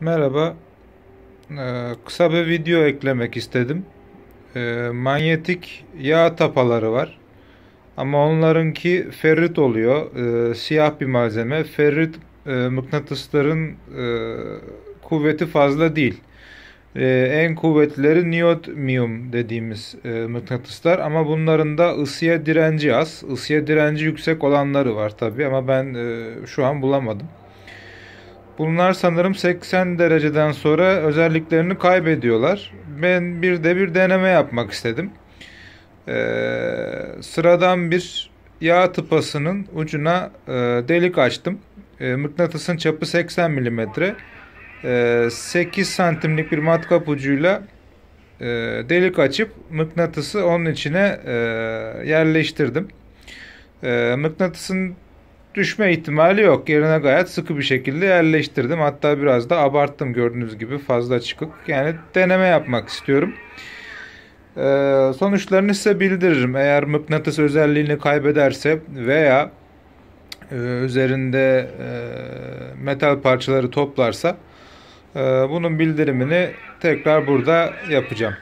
Merhaba. Kısa bir video eklemek istedim. Manyetik yağ tapaları var. Ama onlarınki ferrit oluyor. Siyah bir malzeme. Ferrit mıknatısların kuvveti fazla değil. En kuvvetlileri niyodmiyum dediğimiz mıknatıslar. Ama bunların da ısıya direnci az. Isıya direnci yüksek olanları var tabii ama ben şu an bulamadım. Bunlar sanırım 80 dereceden sonra özelliklerini kaybediyorlar. Ben bir deneme yapmak istedim. Sıradan bir yağ tıpasının ucuna delik açtım. Mıknatısın çapı 80 milimetre. 8 santimlik bir matkap ucuyla delik açıp mıknatısı onun içine yerleştirdim. Mıknatısın düşme ihtimali yok. Yerine gayet sıkı bir şekilde yerleştirdim. Hatta biraz da abarttım, gördüğünüz gibi fazla çıkık. Yani deneme yapmak istiyorum. Sonuçlarını size bildiririm. Eğer mıknatıs özelliğini kaybederse veya üzerinde metal parçaları toplarsa bunun bildirimini tekrar burada yapacağım.